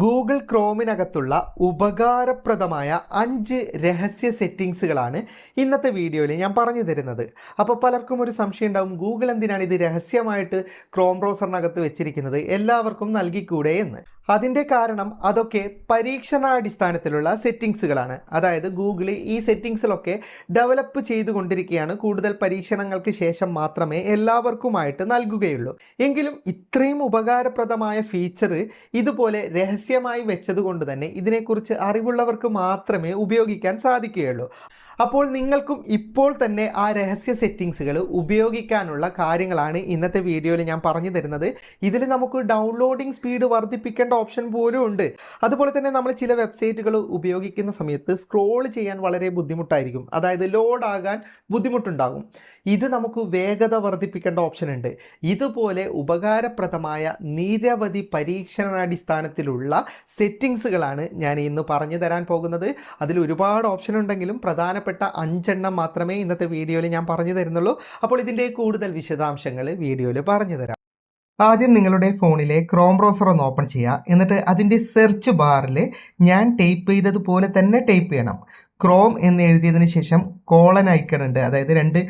Google ക്രോമിനകത്തുള്ള ഉപകാരപ്രദമായ 5 രഹസ്യ സെറ്റിങ്സുകളാണ് ഇന്നത്തെ വീഡിയോയിൽ ഞാൻ പറഞ്ഞു തരുന്നത്. അപ്പോൾ പലർക്കും ഒരു സംശയം ഉണ്ടാവും, ഗൂഗിൾ എന്തിനാണ് ഇത് രഹസ്യമായിട്ട് ക്രോം ബ്രൗസറിനകത്ത് വെച്ചിരിക്കുന്നത്, എല്ലാവർക്കും നൽകിക്കൂടെ എന്ന്. അതിൻ്റെ കാരണം അതൊക്കെ പരീക്ഷണാടിസ്ഥാനത്തിലുള്ള സെറ്റിങ്സുകളാണ്. അതായത് ഗൂഗിൾ ഈ സെറ്റിങ്സിലൊക്കെ ഡെവലപ്പ് ചെയ്തുകൊണ്ടിരിക്കുകയാണ്. കൂടുതൽ പരീക്ഷണങ്ങൾക്ക് ശേഷം മാത്രമേ എല്ലാവർക്കുമായിട്ട് നൽകുകയുള്ളൂ. എങ്കിലും ഇത്രയും ഉപകാരപ്രദമായ ഫീച്ചർ ഇതുപോലെ രഹസ്യമായി വെച്ചതുകൊണ്ട് തന്നെ ഇതിനെക്കുറിച്ച് അറിവുള്ളവർക്ക് മാത്രമേ ഉപയോഗിക്കാൻ സാധിക്കുകയുള്ളൂ. അപ്പോൾ നിങ്ങൾക്കും ഇപ്പോൾ തന്നെ ആ രഹസ്യ സെറ്റിങ്സുകൾ ഉപയോഗിക്കാനുള്ള കാര്യങ്ങളാണ് ഇന്നത്തെ വീഡിയോയിൽ ഞാൻ പറഞ്ഞു തരുന്നത്. ഇതിൽ നമുക്ക് ഡൗൺലോഡിംഗ് സ്പീഡ് വർദ്ധിപ്പിക്കേണ്ട ഓപ്ഷൻ പോലും ഉണ്ട്. അതുപോലെ തന്നെ നമ്മൾ ചില വെബ്സൈറ്റുകൾ ഉപയോഗിക്കുന്ന സമയത്ത് സ്ക്രോൾ ചെയ്യാൻ വളരെ ബുദ്ധിമുട്ടായിരിക്കും, അതായത് ലോഡ് ആകാൻ ബുദ്ധിമുട്ടുണ്ടാകും. ഇത് നമുക്ക് വേഗത വർദ്ധിപ്പിക്കേണ്ട ഓപ്ഷൻ ഉണ്ട്. ഇതുപോലെ ഉപകാരപ്രദമായ നിരവധി പരീക്ഷണാടിസ്ഥാനത്തിലുള്ള സെറ്റിങ്സുകളാണ് ഞാൻ ഇന്ന് പറഞ്ഞു തരാൻ പോകുന്നത്. അതിൽ ഒരുപാട് ഓപ്ഷൻ ഉണ്ടെങ്കിലും പ്രധാനപ്പെട്ട 5 എണ്ണം മാത്രമേ ഇന്നത്തെ വീഡിയോയിൽ ഞാൻ പറഞ്ഞു തരുന്നുള്ളൂ. അപ്പോൾ ഇതിൻ്റെ കൂടുതൽ വിശദാംശങ്ങൾ വീഡിയോയിൽ പറഞ്ഞു തരാം. ആദ്യം നിങ്ങളുടെ ഫോണിലെ ക്രോം ബ്രൗസർ ഒന്ന് ഓപ്പൺ ചെയ്യുക. എന്നിട്ട് അതിൻ്റെ സെർച്ച് ബാറിൽ ഞാൻ ടൈപ്പ് ചെയ്തതുപോലെ തന്നെ ടൈപ്പ് ചെയ്യണം. ക്രോം എന്ന് എഴുതിയതിന് ശേഷം കോളൻ ഐക്കൺ ഉണ്ട്, അതായത് 2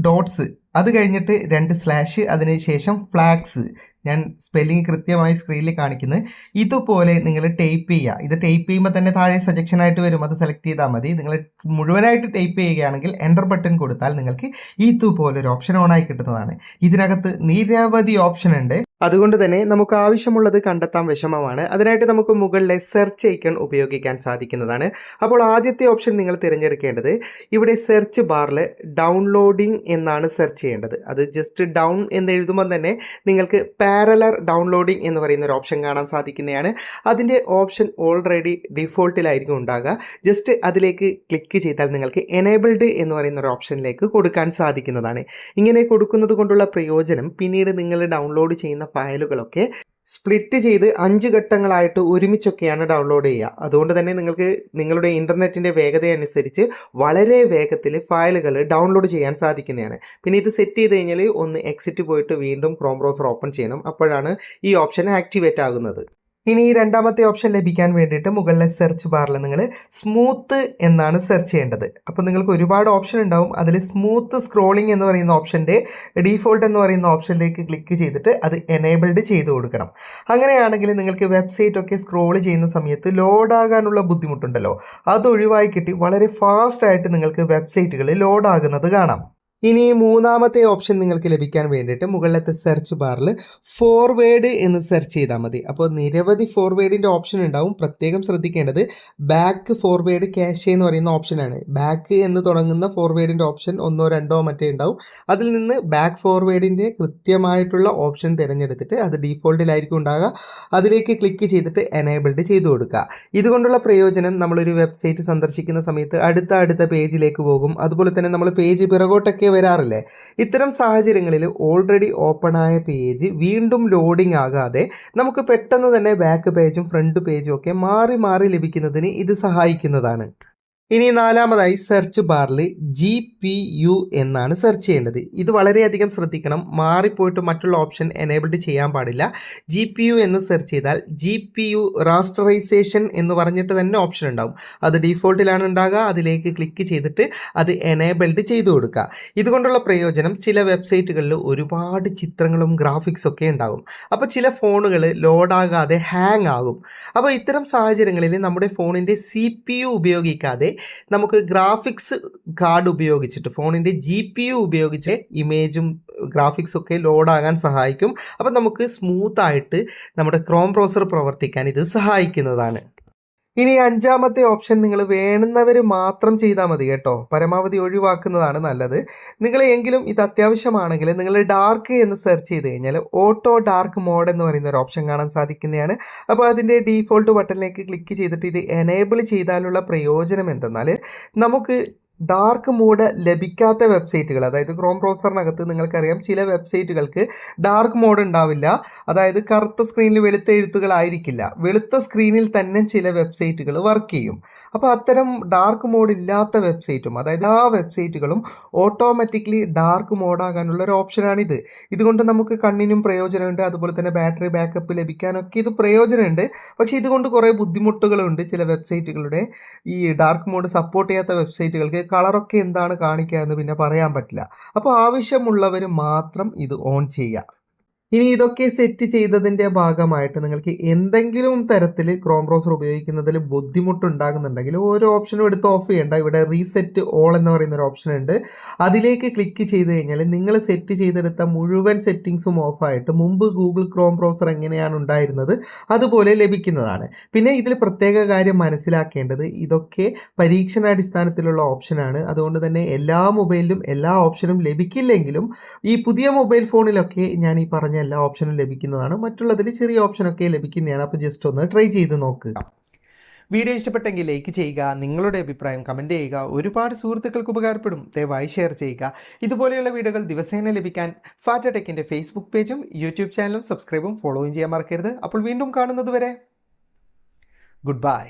ഡോട്ട്സ്, അത് കഴിഞ്ഞിട്ട് 2 സ്ലാഷ്, അതിന് ശേഷം ഫ്ലാഗ്സ്. ഞാൻ സ്പെല്ലിംഗ് കൃത്യമായി സ്ക്രീനിൽ കാണിക്കുന്നത്. ഇതുപോലെ നിങ്ങൾ ടൈപ്പ് ചെയ്യുക. ഇത് ടൈപ്പ് ചെയ്യുമ്പോൾ തന്നെ താഴെ സജക്ഷൻ ആയിട്ട് വരും, അത് സെലക്ട് ചെയ്താൽ മതി. നിങ്ങൾ മുഴുവനായിട്ട് ടൈപ്പ് ചെയ്യുകയാണെങ്കിൽ എൻ്റർ ബട്ടൺ കൊടുത്താൽ നിങ്ങൾക്ക് ഇതുപോലൊരു ഓപ്ഷൻ ഓണായി കിട്ടുന്നതാണ്. ഇതിനകത്ത് നിരവധി ഓപ്ഷൻ ഉണ്ട്, അതുകൊണ്ട് തന്നെ നമുക്ക് ആവശ്യമുള്ളത് കണ്ടെത്താൻ വിഷമമാണ്. അതിനായിട്ട് നമുക്ക് മുകളിലെ സെർച്ച് ഐക്കൺ ഉപയോഗിക്കാൻ സാധിക്കുന്നതാണ്. അപ്പോൾ ആദ്യത്തെ ഓപ്ഷൻ നിങ്ങൾ തിരഞ്ഞെടുക്കേണ്ടത്, ഇവിടെ സെർച്ച് ബാറിൽ ഡൗൺലോഡിംഗ് എന്നാണ് സെർച്ച് ചെയ്യേണ്ടത്. അത് ജസ്റ്റ് ഡൗൺ എന്ന് എഴുതുമ്പോൾ തന്നെ നിങ്ങൾക്ക് പാരലർ ഡൗൺലോഡിംഗ് എന്ന് പറയുന്ന ഒരു ഓപ്ഷൻ കാണാൻ സാധിക്കുന്നതാണ്. അതിൻ്റെ ഓപ്ഷൻ ഓൾറെഡി ഡിഫോൾട്ടിലായിരിക്കും ഉണ്ടാകുക. ജസ്റ്റ് അതിലേക്ക് ക്ലിക്ക് ചെയ്താൽ നിങ്ങൾക്ക് എനേബിൾഡ് എന്ന് പറയുന്ന ഒരു ഓപ്ഷനിലേക്ക് കൊടുക്കാൻ സാധിക്കുന്നതാണ്. ഇങ്ങനെ കൊടുക്കുന്നത് കൊണ്ടുള്ള പ്രയോജനം, പിന്നീട് നിങ്ങൾ ഡൗൺലോഡ് ചെയ്യുന്ന ഫയലുകളൊക്കെ സ്പ്ലിറ്റ് ചെയ്ത് 5 ഘട്ടങ്ങളായിട്ട് ഒരുമിച്ചൊക്കെയാണ് ഡൗൺലോഡ് ചെയ്യുക. അതുകൊണ്ട് തന്നെ നിങ്ങൾക്ക് നിങ്ങളുടെ ഇൻ്റർനെറ്റിൻ്റെ വേഗതയനുസരിച്ച് വളരെ വേഗത്തിൽ ഫയലുകൾ ഡൗൺലോഡ് ചെയ്യാൻ സാധിക്കുന്നതാണ്. പിന്നെ ഇത് സെറ്റ് ചെയ്ത് കഴിഞ്ഞാൽ ഒന്ന് എക്സിറ്റ് പോയിട്ട് വീണ്ടും ക്രോം ബ്രൗസർ ഓപ്പൺ ചെയ്യണം, അപ്പോഴാണ് ഈ ഓപ്ഷൻ ആക്ടിവേറ്റ് ആകുന്നത്. ഇനി ഈ രണ്ടാമത്തെ ഓപ്ഷൻ ലഭിക്കാൻ വേണ്ടിയിട്ട് മുകളിലെ സെർച്ച് ബാറിൽ നിങ്ങൾ സ്മൂത്ത് എന്നാണ് സെർച്ച് ചെയ്യേണ്ടത്. അപ്പോൾ നിങ്ങൾക്ക് ഒരുപാട് ഓപ്ഷൻ ഉണ്ടാവും. അതിൽ സ്മൂത്ത് സ്ക്രോളിംഗ് എന്ന് പറയുന്ന ഓപ്ഷൻ്റെ ഡീഫോൾട്ട് എന്ന് പറയുന്ന ഓപ്ഷനിലേക്ക് ക്ലിക്ക് ചെയ്തിട്ട് അത് എനേബിൾഡ് ചെയ്ത് കൊടുക്കണം. അങ്ങനെയാണെങ്കിൽ നിങ്ങൾക്ക് വെബ്സൈറ്റ് ഒക്കെ സ്ക്രോൾ ചെയ്യുന്ന സമയത്ത് ലോഡാകാനുള്ള ബുദ്ധിമുട്ടുണ്ടല്ലോ, അത് ഒഴിവായി കിട്ടി വളരെ ഫാസ്റ്റായിട്ട് നിങ്ങൾക്ക് വെബ്സൈറ്റുകൾ ലോഡാകുന്നത് കാണാം. ഇനി മൂന്നാമത്തെ ഓപ്ഷൻ നിങ്ങൾക്ക് ലഭിക്കാൻ വേണ്ടിയിട്ട് മുകളിലത്തെ സെർച്ച് ബാറിൽ ഫോർവേഡ് എന്ന് സെർച്ച് ചെയ്താൽ മതി. അപ്പോൾ നിരവധി ഫോർവേഡിൻ്റെ ഓപ്ഷൻ ഉണ്ടാവും. പ്രത്യേകം ശ്രദ്ധിക്കേണ്ടത് ബാക്ക് ഫോർവേഡ് ക്യാഷെ എന്ന് പറയുന്ന ഓപ്ഷനാണ്. ബാക്ക് എന്ന് തുടങ്ങുന്ന ഫോർവേഡിൻ്റെ ഓപ്ഷൻ 1 2 മറ്റേ ഉണ്ടാവും. അതിൽ നിന്ന് ബാക്ക് ഫോർവേഡിൻ്റെ കൃത്യമായിട്ടുള്ള ഓപ്ഷൻ തിരഞ്ഞെടുത്തിട്ട് അത് ഡീഫോൾട്ടിലായിരിക്കും ഉണ്ടാകുക. അതിലേക്ക് ക്ലിക്ക് ചെയ്തിട്ട് എനേബിൾഡ് ചെയ്ത് കൊടുക്കുക. ഇതുകൊണ്ടുള്ള പ്രയോജനം, നമ്മളൊരു വെബ്സൈറ്റ് സന്ദർശിക്കുന്ന സമയത്ത് അടുത്ത പേജിലേക്ക് പോകും. അതുപോലെ തന്നെ നമ്മൾ പേജ് പിറകോട്ടൊക്കെ വരാറില്ലേ. ഇത്തരം സാഹചര്യങ്ങളിൽ ഓൾറെഡി ഓപ്പൺ ആയ പേജ് വീണ്ടും ലോഡിംഗ് ആകാതെ നമുക്ക് പെട്ടെന്ന് തന്നെ ബാക്ക് പേജും ഫ്രണ്ട് പേജും ഒക്കെ മാറി ലഭിക്കുന്നതിന് ഇത് സഹായിക്കുന്നതാണ്. ഇനി നാലാമതായി സെർച്ച് ബാറിൽ GPU എന്നാണ് സെർച്ച് ചെയ്യേണ്ടത്. ഇത് വളരെയധികം ശ്രദ്ധിക്കണം, മാറിപ്പോയിട്ട് മറ്റുള്ള ഓപ്ഷൻ എനേബിൾഡ് ചെയ്യാൻ പാടില്ല. GPU എന്ന് സെർച്ച് ചെയ്താൽ GPU റാസ്റ്ററൈസേഷൻ എന്ന് പറഞ്ഞിട്ട് തന്നെ ഓപ്ഷൻ ഉണ്ടാവും. അത് ഡീഫോൾട്ടിലാണ് ഉണ്ടാകുക. അതിലേക്ക് ക്ലിക്ക് ചെയ്തിട്ട് അത് എനേബിൾഡ് ചെയ്തു കൊടുക്കുക. ഇതുകൊണ്ടുള്ള പ്രയോജനം, ചില വെബ്സൈറ്റുകളിൽ ഒരുപാട് ചിത്രങ്ങളും ഗ്രാഫിക്സ് ഒക്കെ ഉണ്ടാകും. അപ്പോൾ ചില ഫോണുകൾ ലോഡാകാതെ ഹാങ് ആകും. അപ്പോൾ ഇത്തരം സാഹചര്യങ്ങളിൽ നമ്മുടെ ഫോണിൻ്റെ CPU ഉപയോഗിക്കാതെ നമുക്ക് ഗ്രാഫിക്സ് കാർഡ് ഉപയോഗിച്ചിട്ട് ഫോണിൻ്റെ GPU ഉപയോഗിച്ച് ഇമേജും ഗ്രാഫിക്സും ഒക്കെ ലോഡാകാൻ സഹായിക്കും. അപ്പം നമുക്ക് സ്മൂത്തായിട്ട് നമ്മുടെ ക്രോം ബ്രൗസർ പ്രവർത്തിക്കാൻ ഇത് സഹായിക്കുന്നതാണ്. ഇനി അഞ്ചാമത്തെ ഓപ്ഷൻ നിങ്ങൾ വേണ്ടുന്നവർ മാത്രം ചെയ്താൽ മതി കേട്ടോ, പരമാവധി ഒഴിവാക്കുന്നതാണ് നല്ലത്. നിങ്ങൾ എങ്കിലും ഇത് അത്യാവശ്യമാണെങ്കിൽ നിങ്ങൾ ഡാർക്ക് എന്ന് സെർച്ച് ചെയ്ത് കഴിഞ്ഞാൽ ഓട്ടോ ഡാർക്ക് മോഡ് എന്ന് പറയുന്ന ഒരു ഓപ്ഷൻ കാണാൻ സാധിക്കുന്നതാണ്. അപ്പോൾ അതിൻ്റെ ഡീഫോൾട്ട് ബട്ടണിലേക്ക് ക്ലിക്ക് ചെയ്തിട്ട് ഇത് എനേബിൾ ചെയ്താലുള്ള പ്രയോജനം എന്തെന്നാൽ, നമുക്ക് ഡാർക്ക് മോഡ് ലഭിക്കാത്ത വെബ്സൈറ്റുകൾ, അതായത് ക്രോം ബ്രൗസറിനകത്ത് നിങ്ങൾക്കറിയാം ചില വെബ്സൈറ്റുകൾക്ക് ഡാർക്ക് മോഡ് ഉണ്ടാവില്ല. അതായത് കറുത്ത സ്ക്രീനിൽ വെളുത്ത എഴുത്തുകളായിരിക്കില്ല, വെളുത്ത സ്ക്രീനിൽ തന്നെ ചില വെബ്സൈറ്റുകൾ വർക്ക് ചെയ്യും. അപ്പോൾ അത്തരം ഡാർക്ക് മോഡ് ഇല്ലാത്ത വെബ്സൈറ്റും, അതായത് ആ വെബ്സൈറ്റുകളും ഓട്ടോമാറ്റിക്കലി ഡാർക്ക് മോഡാകാനുള്ള ഒരു ഓപ്ഷനാണിത്. ഇതുകൊണ്ട് നമുക്ക് കണ്ണിനും പ്രയോജനമുണ്ട്, അതുപോലെ തന്നെ ബാറ്ററി ബാക്കപ്പ് ലഭിക്കാനൊക്കെ ഇത് പ്രയോജനമുണ്ട്. പക്ഷേ ഇതുകൊണ്ട് കുറേ ബുദ്ധിമുട്ടുകളുണ്ട്. ചില വെബ്സൈറ്റുകളുടെ ഈ ഡാർക്ക് മോഡ് സപ്പോർട്ട് ചെയ്യാത്ത വെബ്സൈറ്റുകൾക്ക് കളറൊക്കെ എന്താണ് കാണിക്കുക എന്ന് പിന്നെ പറയാൻ പറ്റില്ല. അപ്പോൾ ആവശ്യമുള്ളവർ മാത്രം ഇത് ഓൺ ചെയ്യുക. ഇനി ഇതൊക്കെ സെറ്റ് ചെയ്തതിൻ്റെ ഭാഗമായിട്ട് നിങ്ങൾക്ക് എന്തെങ്കിലും തരത്തിൽ ക്രോം ബ്രൗസർ ഉപയോഗിക്കുന്നതിൽ ബുദ്ധിമുട്ടുണ്ടാകുന്നുണ്ടെങ്കിൽ ഓരോ ഓപ്ഷനും എടുത്ത് ഓഫ് ചെയ്യേണ്ട. ഇവിടെ റീസെറ്റ് ഓൾ എന്ന് പറയുന്ന ഒരു ഓപ്ഷൻ ഉണ്ട്. അതിലേക്ക് ക്ലിക്ക് ചെയ്ത് കഴിഞ്ഞാൽ നിങ്ങൾ സെറ്റ് ചെയ്തെടുത്ത മുഴുവൻ സെറ്റിങ്സും ഓഫായിട്ട് മുമ്പ് ഗൂഗിൾ ക്രോം ബ്രൗസർ എങ്ങനെയാണ് ഉണ്ടായിരുന്നത് അതുപോലെ ലഭിക്കുന്നതാണ്. പിന്നെ ഇതിൽ പ്രത്യേക കാര്യം മനസ്സിലാക്കേണ്ടത്, ഇതൊക്കെ പരീക്ഷണാടിസ്ഥാനത്തിലുള്ള ഓപ്ഷനാണ്. അതുകൊണ്ട് തന്നെ എല്ലാ മൊബൈലിലും എല്ലാ ഓപ്ഷനും ലഭിക്കില്ലെങ്കിലും ഈ പുതിയ മൊബൈൽ ഫോണിലൊക്കെ ഞാൻ ഈ പറഞ്ഞ എല്ലാ ഓപ്ഷനും ലഭിക്കുന്നതാണ്. മറ്റുള്ളതിൽ ചെറിയ ഓപ്ഷനൊക്കെ ലഭിക്കുന്നതാണ്. അപ്പോൾ ജസ്റ്റ് ഒന്ന് ട്രൈ ചെയ്ത് നോക്കുക. വീഡിയോ ഇഷ്ടപ്പെട്ടെങ്കിൽ ലൈക്ക് ചെയ്യുക, നിങ്ങളുടെ അഭിപ്രായം കമൻറ്റ് ചെയ്യുക. ഒരുപാട് സുഹൃത്തുക്കൾക്ക് ഉപകാരപ്പെടും, ദയവായി ഷെയർ ചെയ്യുക. ഇതുപോലെയുള്ള വീഡിയോകൾ ദിവസേന ലഭിക്കാൻ ഫാറ്റ ടെക്കിൻ്റെ ഫേസ്ബുക്ക് പേജും യൂട്യൂബ് ചാനലും സബ്സ്ക്രൈബും ഫോളോയും ചെയ്യാൻ മറക്കരുത്. അപ്പോൾ വീണ്ടും കാണുന്നത് വരെ ഗുഡ് ബൈ.